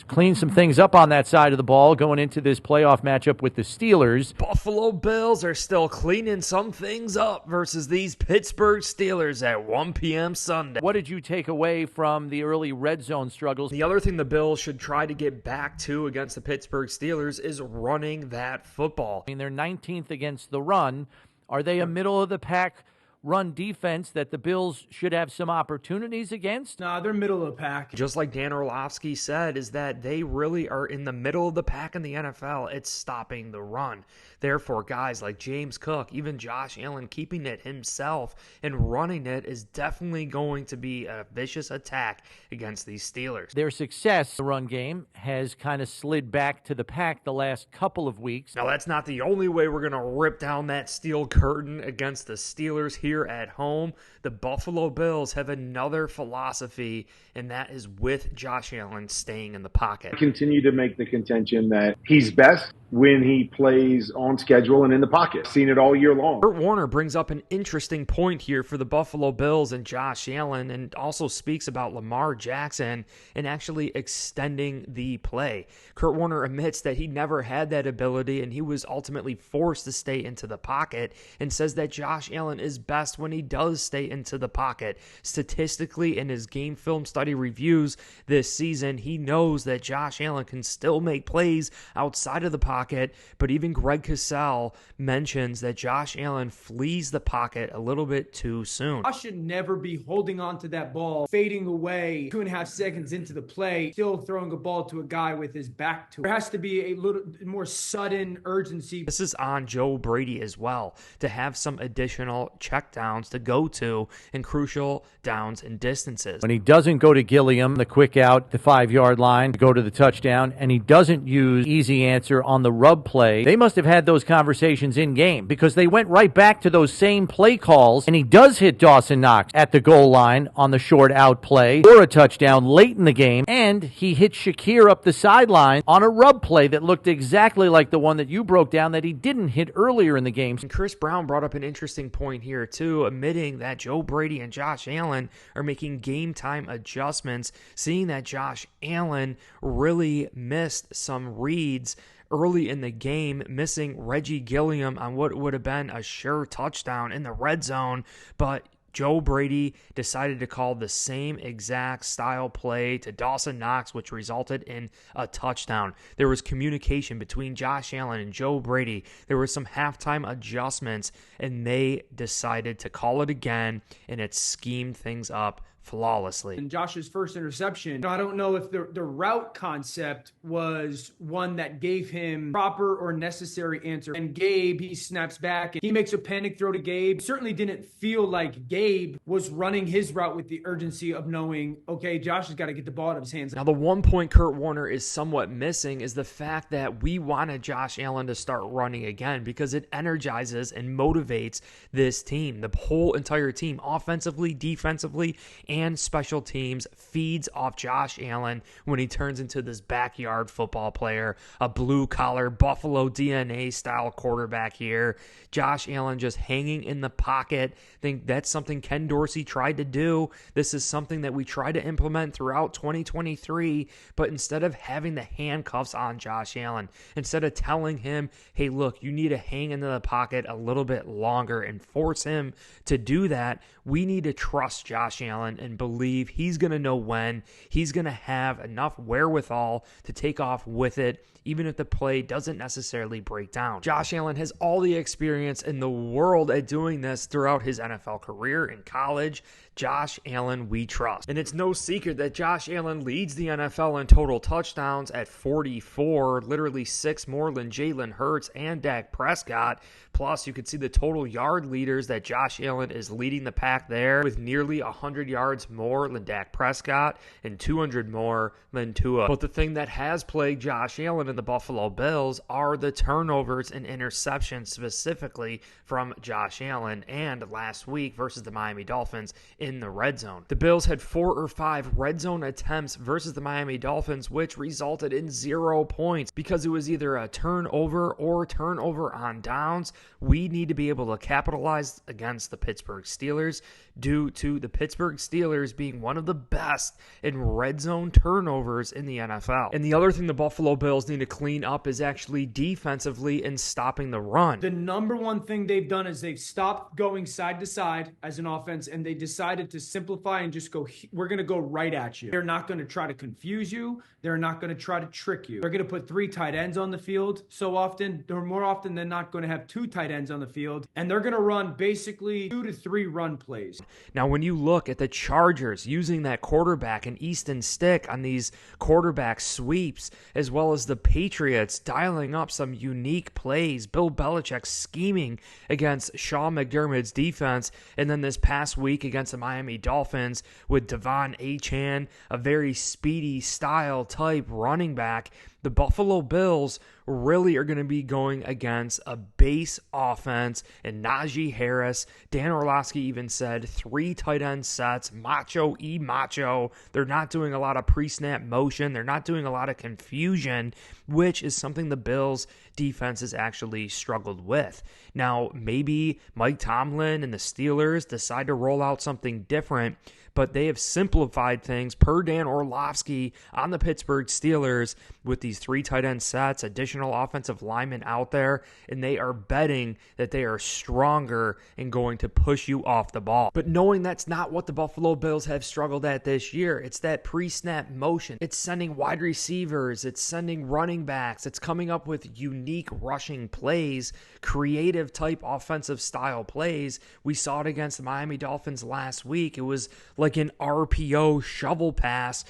Clean some things up on that side of the ball going into this playoff matchup with the Steelers. Buffalo Bills are still cleaning some things up versus these Pittsburgh Steelers at 1 p.m. Sunday. What did you take away from the early red zone struggles? The other thing the Bills should try to get back to against the Pittsburgh Steelers is running that football. I mean, they're 19th against the run. Are they a middle-of-the-pack run defense that the Bills should have some opportunities against? Nah, they're middle of the pack. Just like Dan Orlovsky said, is that they really are in the middle of the pack in the NFL. It's stopping the run. Therefore, guys like James Cook, even Josh Allen, keeping it himself and running it is definitely going to be a vicious attack against these Steelers. Their success in the run game has kind of slid back to the pack the last couple of weeks. Now, that's not the only way we're going to rip down that steel curtain against the Steelers here at home. The Buffalo Bills have another philosophy, and that is with Josh Allen staying in the pocket. I continue to make the contention that he's best when he plays on schedule and in the pocket. Seen it all year long. Kurt Warner brings up an interesting point here for the Buffalo Bills and Josh Allen, and also speaks about Lamar Jackson and actually extending the play. Kurt Warner admits that he never had that ability and he was ultimately forced to stay into the pocket, and says that Josh Allen is best when he does stay into the pocket. Statistically, in his game film study reviews this season, he knows that Josh Allen can still make plays outside of the pocket, but even Greg Cosell mentions that Josh Allen flees the pocket a little bit too soon. I should never be holding on to that ball, fading away 2.5 seconds into the play, still throwing a ball to a guy with his back to it. There has to be a little more sudden urgency. This is on Joe Brady as well, to have some additional checkdowns to go to in crucial downs and distances. When he doesn't go to Gilliam, the quick out, the 5-yard line to go to the touchdown, and he doesn't use easy answer on the rub play, they must have had those conversations in game, because they went right back to those same play calls, and he does hit Dawson Knox at the goal line on the short out play for a touchdown late in the game, and he hit Shakir up the sideline on a rub play that looked exactly like the one that you broke down that he didn't hit earlier in the game. And Chris Brown brought up an interesting point here too, admitting that Joe Brady and Josh Allen are making game time adjustments, seeing that Josh Allen really missed some reads early in the game, missing Reggie Gilliam on what would have been a sure touchdown in the red zone, but Joe Brady decided to call the same exact style play to Dawson Knox, which resulted in a touchdown. There was communication between Josh Allen and Joe Brady. There were some halftime adjustments, and they decided to call it again, and it schemed things up flawlessly. And Josh's first interception, I don't know if the route concept was one that gave him proper or necessary answer. And Gabe, he snaps back and he makes a panic throw to Gabe. Certainly didn't feel like Gabe was running his route with the urgency of knowing, okay, Josh has got to get the ball out of his hands. Now, the one point Kurt Warner is somewhat missing is the fact that we wanted Josh Allen to start running again, because it energizes and motivates this team. The whole entire team, offensively, defensively, and special teams, feeds off Josh Allen when he turns into this backyard football player, a blue-collar Buffalo DNA style quarterback here. Josh Allen just hanging in the pocket. I think that's something Ken Dorsey tried to do. This is something that we tried to implement throughout 2023, but instead of having the handcuffs on Josh Allen, instead of telling him, hey, look, you need to hang into the pocket a little bit longer and force him to do that, we need to trust Josh Allen and believe he's going to know when. He's going to have enough wherewithal to take off with it, even if the play doesn't necessarily break down. Josh Allen has all the experience in the world at doing this throughout his NFL career, in college. Josh Allen, we trust. And it's no secret that Josh Allen leads the NFL in total touchdowns at 44, literally 6 more than Jalen Hurts and Dak Prescott. Plus, you could see the total yard leaders that Josh Allen is leading the pack there, with nearly 100 yards more than Dak Prescott and 200 more than Tua. But the thing that has plagued Josh Allen and the Buffalo Bills are the turnovers and interceptions, specifically from Josh Allen. And last week versus the Miami Dolphins in the red zone. The Bills had 4 or 5 red zone attempts versus the Miami Dolphins, which resulted in 0 points because it was either a turnover or turnover on downs. We need to be able to capitalize against the Pittsburgh Steelers due to the Pittsburgh Steelers being one of the best in red zone turnovers in the NFL. And the other thing the Buffalo Bills need to clean up is actually defensively and stopping the run. The number one thing they've done is they've stopped going side to side as an offense, and they decided to simplify and just go, we're going to go right at you. They're not going to try to confuse you. They're not going to try to trick you. They're going to put 3 tight ends on the field so often. They're more often than not going to have 2 tight ends on the field, and they're going to run basically 2 to 3 run plays. Now, when you look at the Chargers using that quarterback and Easton Stick on these quarterback sweeps, as well as the Patriots dialing up some unique plays, Bill Belichick scheming against Sean McDermott's defense, and then this past week against the Miami Dolphins with Devon Achane, a very speedy style type running back, the Buffalo Bills really are going to be going against a base offense and Najee Harris. Dan Orlovsky even said 3 tight end sets, macho. They're not doing a lot of pre-snap motion. They're not doing a lot of confusion, which is something the Bills defense has actually struggled with. Now, maybe Mike Tomlin and the Steelers decide to roll out something different, but they have simplified things per Dan Orlovsky on the Pittsburgh Steelers with these 3 tight end sets, additional offensive linemen out there, and they are betting that they are stronger and going to push you off the ball. But knowing that's not what the Buffalo Bills have struggled at this year, it's that pre-snap motion. It's sending wide receivers, it's sending running backs, it's coming up with unique rushing plays, creative type offensive style plays. We saw it against the Miami Dolphins last week. It was like an RPO shovel pass,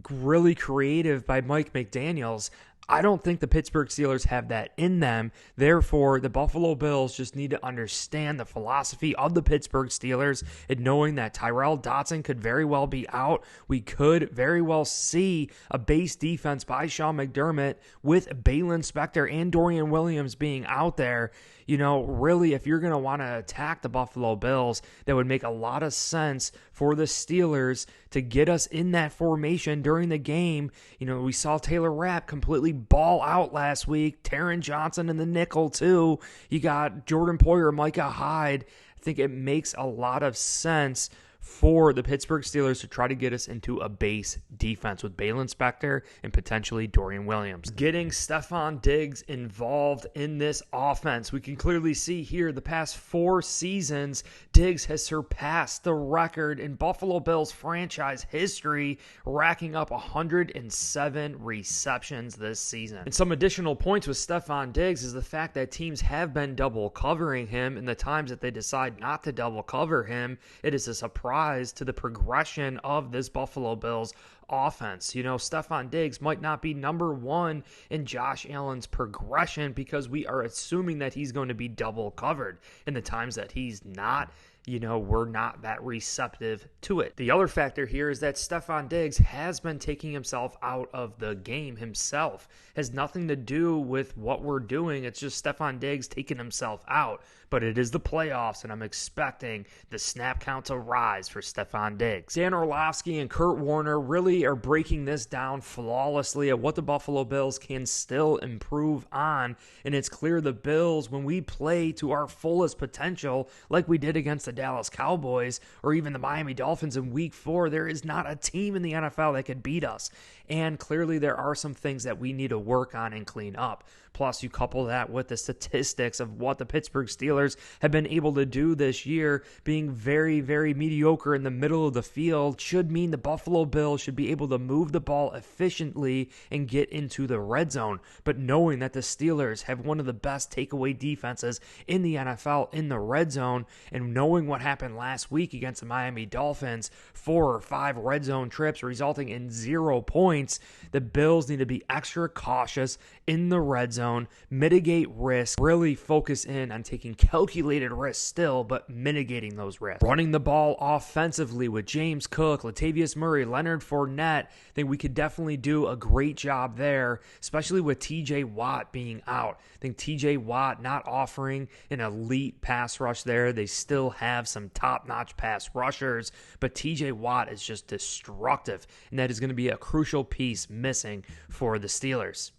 really creative by Mike McDaniels. I don't think the Pittsburgh Steelers have that in them. Therefore, the Buffalo Bills just need to understand the philosophy of the Pittsburgh Steelers and knowing that Tyrell Dotson could very well be out. We could very well see a base defense by Sean McDermott with Balin Spector and Dorian Williams being out there. You know, really, if you're going to want to attack the Buffalo Bills, that would make a lot of sense for the Steelers to get us in that formation during the game. You know, we saw Taylor Rapp completely ball out last week. Taron Johnson in the nickel, too. You got Jordan Poyer, Micah Hyde. I think it makes a lot of sense for the Pittsburgh Steelers to try to get us into a base defense with Balin Spector and potentially Dorian Williams. Getting Stefon Diggs involved in this offense. We can clearly see here the past 4 seasons, Diggs has surpassed the record in Buffalo Bills franchise history, racking up 107 receptions this season. And some additional points with Stefon Diggs is the fact that teams have been double covering him, and the times that they decide not to double cover him, it is a surprise to the progression of this Buffalo Bills offense. You know, Stefon Diggs might not be number 1 in Josh Allen's progression because we are assuming that he's going to be double covered. In the times that he's not, you know, we're not that receptive to it. The other factor here is that Stefon Diggs has been taking himself out of the game himself. Has nothing to do with what we're doing. It's just Stefon Diggs taking himself out. But it is the playoffs, and I'm expecting the snap count to rise for Stefon Diggs. Dan Orlovsky and Kurt Warner really are breaking this down flawlessly at what the Buffalo Bills can still improve on. And it's clear the Bills, when we play to our fullest potential, like we did against the Dallas Cowboys or even the Miami Dolphins in Week 4, there is not a team in the NFL that could beat us. And clearly there are some things that we need to work on and clean up. Plus, you couple that with the statistics of what the Pittsburgh Steelers have been able to do this year, being very, very mediocre in the middle of the field, should mean the Buffalo Bills should be able to move the ball efficiently and get into the red zone. But knowing that the Steelers have one of the best takeaway defenses in the NFL in the red zone, and knowing what happened last week against the Miami Dolphins, 4 or 5 red zone trips resulting in 0 points, the Bills need to be extra cautious in the red zone, mitigate risk, really focus in on taking calculated risks still, but mitigating those risks. Running the ball offensively with James Cook, Latavius Murray, Leonard Fournette, I think we could definitely do a great job there, especially with TJ Watt being out. I think TJ Watt not offering an elite pass rush there. They still have some top-notch pass rushers, but TJ Watt is just destructive, and that is going to be a crucial piece missing for the Steelers.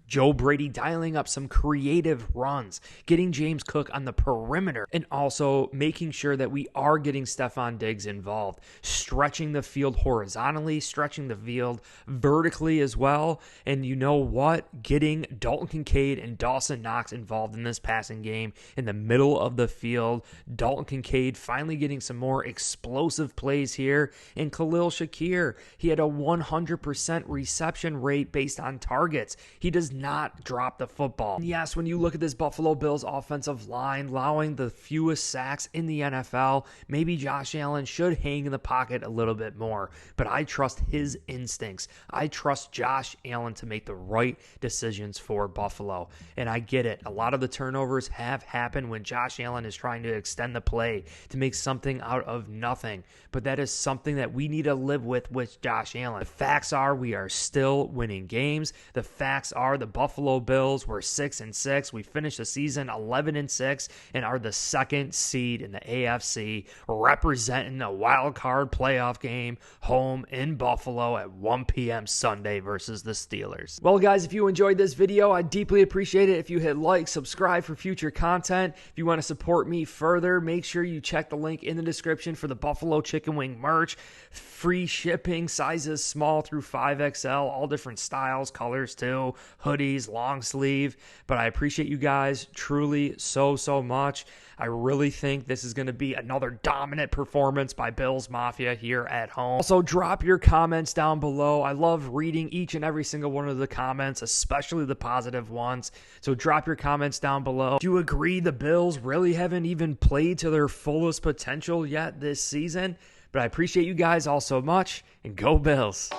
Joe Brady dialing up some creative runs, getting James Cook on the perimeter, and also making sure that we are getting Stefon Diggs involved, stretching the field horizontally, stretching the field vertically as well. And you know what? Getting Dalton Kincaid and Dawson Knox involved in this passing game in the middle of the field. Dalton Kincaid finally getting some more explosive plays here. And Khalil Shakir, he had a 100% reception rate based on targets. He does not drop the football. And yes, when you look at this Buffalo Bills offensive line, allowing the fewest sacks in the NFL, maybe Josh Allen should hang in the pocket a little bit more, but I trust his instincts. I trust Josh Allen to make the right decisions for Buffalo. And I get it. A lot of the turnovers have happened when Josh Allen is trying to extend the play to make something out of nothing, but that is something that we need to live with Josh Allen. The facts are we are still winning games. The facts are the Buffalo Bills were 6-6. We finished the season 11-6 and are the second seed in the AFC, representing a wild card playoff game home in Buffalo at 1 p.m. Sunday versus the Steelers. Well, guys, if you enjoyed this video, I'd deeply appreciate it if you hit like, subscribe for future content. If you want to support me further, make sure you check the link in the description for the Buffalo Chicken Wing merch. Free shipping, sizes small through 5XL, all different styles, colors too, hoodies, long sleeve. But I appreciate you guys truly so much. I really think this is going to be another dominant performance by Bills Mafia here at home. Also, drop your comments down below. I love reading each and every single one of the comments, especially the positive ones. So drop your comments down below. Do you agree the Bills really haven't even played to their fullest potential yet this season? But I appreciate you guys all so much, and go Bills.